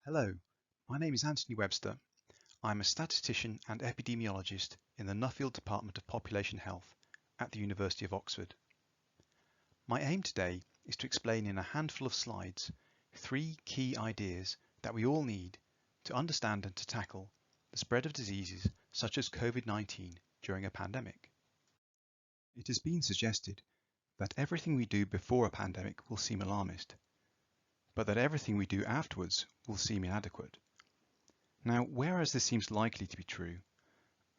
Hello, my name is Anthony Webster. I'm a statistician and epidemiologist in the Nuffield Department of Population Health at the University of Oxford. My aim today is to explain in a handful of slides 3 key ideas that we all need to understand and to tackle the spread of diseases such as COVID-19 during a pandemic. It has been suggested that everything we do before a pandemic will seem alarmist, but that everything we do afterwards will seem inadequate. Now, whereas this seems likely to be true,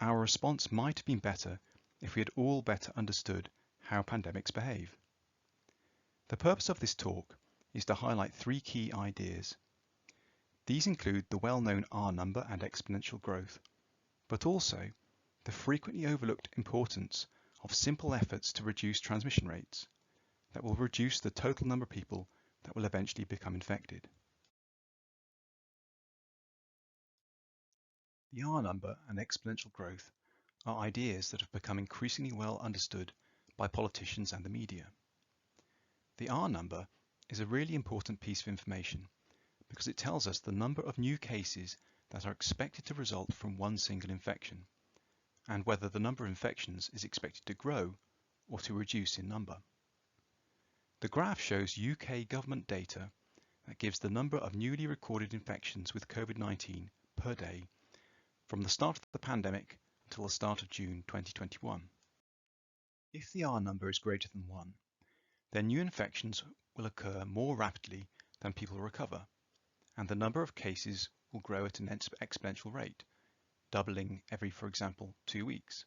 our response might have been better if we had all better understood how pandemics behave. The purpose of this talk is to highlight 3 key ideas. These include the well-known R number and exponential growth, but also the frequently overlooked importance of simple efforts to reduce transmission rates that will reduce the total number of people that will eventually become infected. The R number and exponential growth are ideas that have become increasingly well understood by politicians and the media. The R number is a really important piece of information because it tells us the number of new cases that are expected to result from one single infection, and whether the number of infections is expected to grow or to reduce in number. The graph shows UK government data that gives the number of newly recorded infections with COVID-19 per day from the start of the pandemic until the start of June 2021. If the R number is greater than 1, then new infections will occur more rapidly than people recover, and the number of cases will grow at an exponential rate, doubling every, for example, 2 weeks.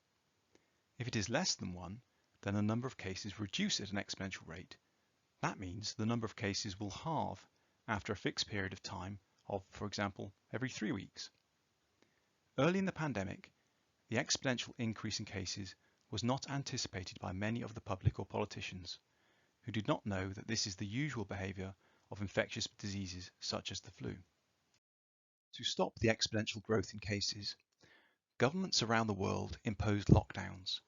If it is less than 1, then the number of cases reduce at an exponential rate. That means the number of cases will halve after a fixed period of time of, for example, every 3 weeks. Early in the pandemic, the exponential increase in cases was not anticipated by many of the public or politicians, who did not know that this is the usual behaviour of infectious diseases such as the flu. To stop the exponential growth in cases, governments around the world imposed lockdowns,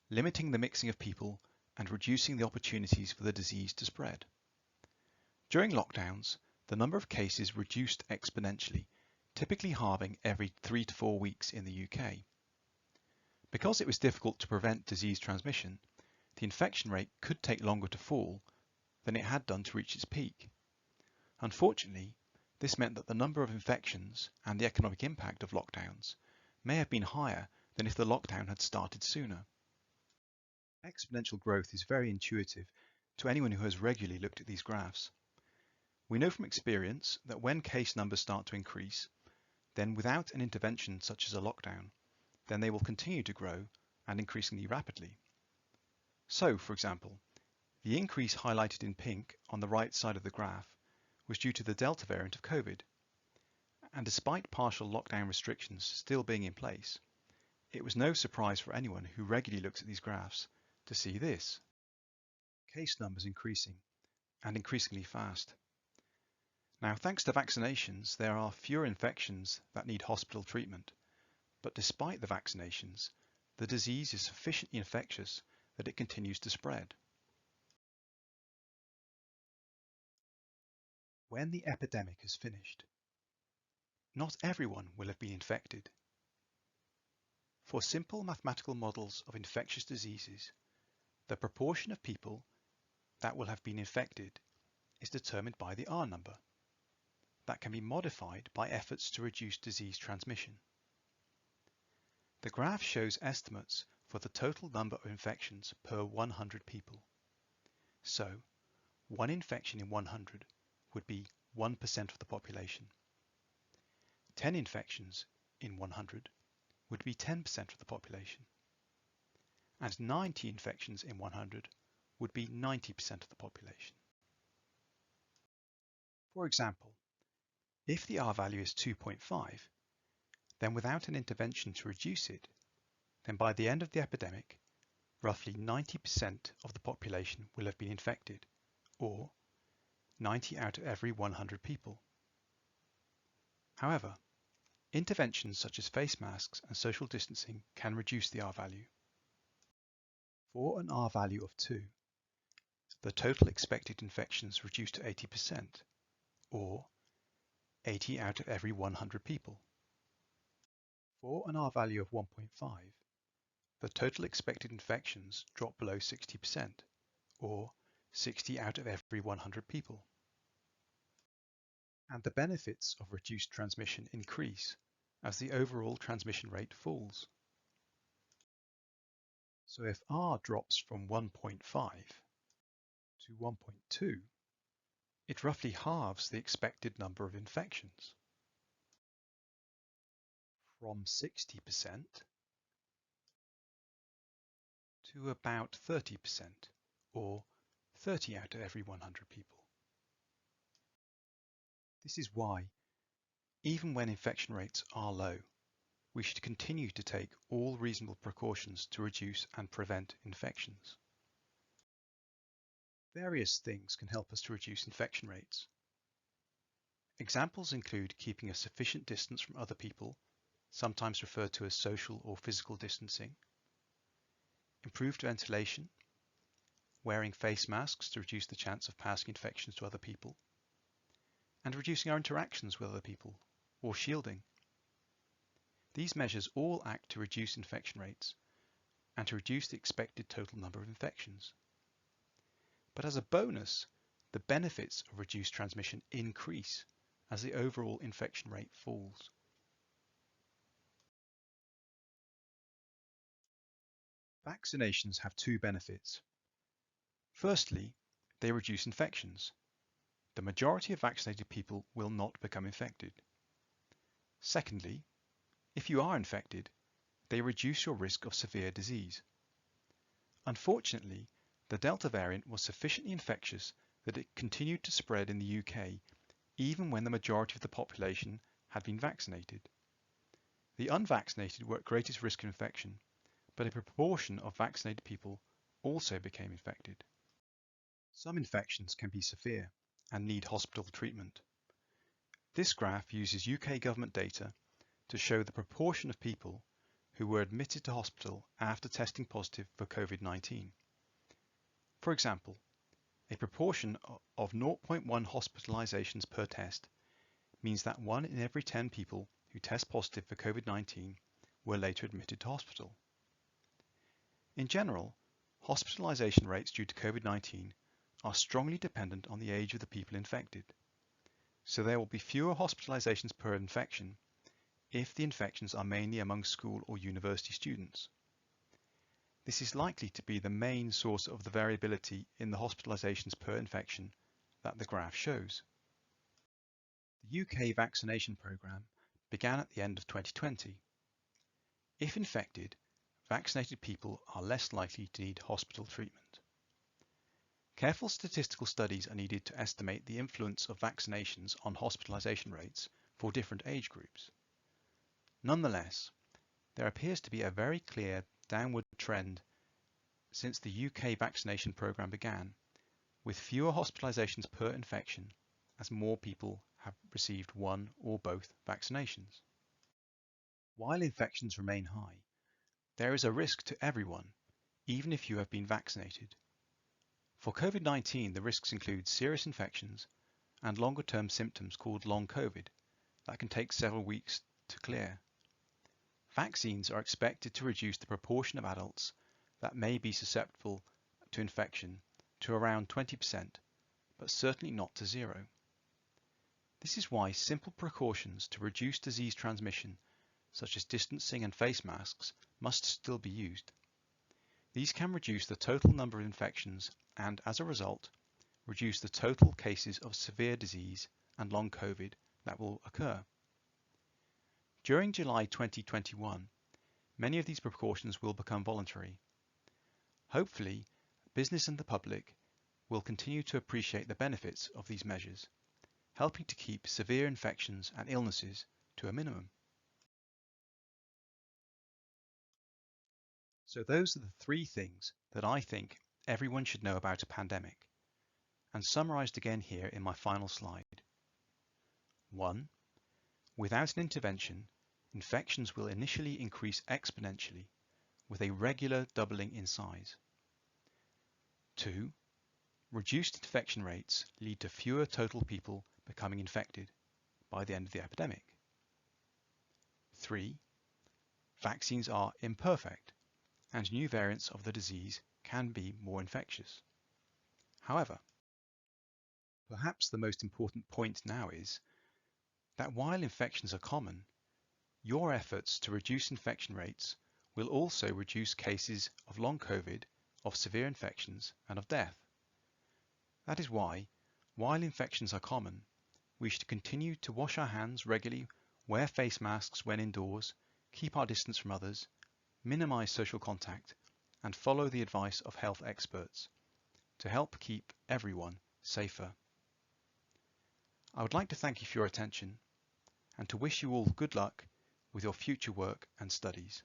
limiting the mixing of people and reducing the opportunities for the disease to spread. During lockdowns, the number of cases reduced exponentially, typically halving every 3 to 4 weeks in the UK. Because it was difficult to prevent disease transmission, the infection rate could take longer to fall than it had done to reach its peak. Unfortunately, this meant that the number of infections and the economic impact of lockdowns may have been higher than if the lockdown had started sooner. Exponential growth is very intuitive to anyone who has regularly looked at these graphs. We know from experience that when case numbers start to increase, then without an intervention such as a lockdown, then they will continue to grow and increasingly rapidly. So, for example, the increase highlighted in pink on the right side of the graph was due to the Delta variant of COVID. And despite partial lockdown restrictions still being in place, it was no surprise for anyone who regularly looks at these graphs to see this. Case numbers increasing, and increasingly fast. Now, thanks to vaccinations, there are fewer infections that need hospital treatment, but despite the vaccinations, the disease is sufficiently infectious that it continues to spread. When the epidemic has finished, not everyone will have been infected. For simple mathematical models of infectious diseases, the proportion of people that will have been infected is determined by the R number. That can be modified by efforts to reduce disease transmission. The graph shows estimates for the total number of infections per 100 people. So, 1 infection in 100 would be 1% of the population. 10 infections in 100 would be 10% of the population. And 90 infections in 100 would be 90% of the population. For example, if the R value is 2.5, then without an intervention to reduce it, then by the end of the epidemic, roughly 90% of the population will have been infected, or 90 out of every 100 people. However, interventions such as face masks and social distancing can reduce the R value. For an R value of 2, the total expected infections reduce to 80%, or 80 out of every 100 people. For an R value of 1.5, the total expected infections drop below 60%, or 60 out of every 100 people. And the benefits of reduced transmission increase as the overall transmission rate falls. So if R drops from 1.5 to 1.2, it roughly halves the expected number of infections, from 60% to about 30%, or 30 out of every 100 people. This is why, even when infection rates are low, we should continue to take all reasonable precautions to reduce and prevent infections. Various things can help us to reduce infection rates. Examples include keeping a sufficient distance from other people, sometimes referred to as social or physical distancing, improved ventilation, wearing face masks to reduce the chance of passing infections to other people, and reducing our interactions with other people, or shielding. These measures all act to reduce infection rates and to reduce the expected total number of infections. But as a bonus, the benefits of reduced transmission increase as the overall infection rate falls. Vaccinations have two benefits. Firstly, they reduce infections. The majority of vaccinated people will not become infected. Secondly, if you are infected, they reduce your risk of severe disease. Unfortunately, the Delta variant was sufficiently infectious that it continued to spread in the UK even when the majority of the population had been vaccinated. The unvaccinated were at greatest risk of infection, but a proportion of vaccinated people also became infected. Some infections can be severe and need hospital treatment. This graph uses UK government data to show the proportion of people who were admitted to hospital after testing positive for COVID-19. For example, a proportion of 0.1 hospitalizations per test means that 1 in every 10 people who test positive for COVID-19 were later admitted to hospital. In general, hospitalization rates due to COVID-19 are strongly dependent on the age of the people infected, so there will be fewer hospitalizations per infection if the infections are mainly among school or university students. This is likely to be the main source of the variability in the hospitalizations per infection that the graph shows. The UK vaccination programme began at the end of 2020. If infected, vaccinated people are less likely to need hospital treatment. Careful statistical studies are needed to estimate the influence of vaccinations on hospitalization rates for different age groups. Nonetheless, there appears to be a very clear downward trend since the UK vaccination programme began, with fewer hospitalizations per infection as more people have received one or both vaccinations. While infections remain high, there is a risk to everyone, even if you have been vaccinated. For COVID-19, the risks include serious infections and longer-term symptoms called long COVID that can take several weeks to clear. Vaccines are expected to reduce the proportion of adults that may be susceptible to infection to around 20%, but certainly not to zero. This is why simple precautions to reduce disease transmission, such as distancing and face masks, must still be used. These can reduce the total number of infections and, as a result, reduce the total cases of severe disease and long COVID that will occur. During July 2021, many of these precautions will become voluntary. Hopefully, business and the public will continue to appreciate the benefits of these measures, helping to keep severe infections and illnesses to a minimum. So those are the three things that I think everyone should know about a pandemic, and summarized again here in my final slide. 1. Without an intervention, infections will initially increase exponentially, with a regular doubling in size. 2. Reduced infection rates lead to fewer total people becoming infected, by the end of the epidemic. 3. Vaccines are imperfect, and new variants of the disease can be more infectious. However, perhaps the most important point now is that while infections are common, your efforts to reduce infection rates will also reduce cases of long COVID, of severe infections, and of death. That is why, while infections are common, we should continue to wash our hands regularly, wear face masks when indoors, keep our distance from others, minimize social contact, and follow the advice of health experts to help keep everyone safer. I would like to thank you for your attention and to wish you all good luck with your future work and studies.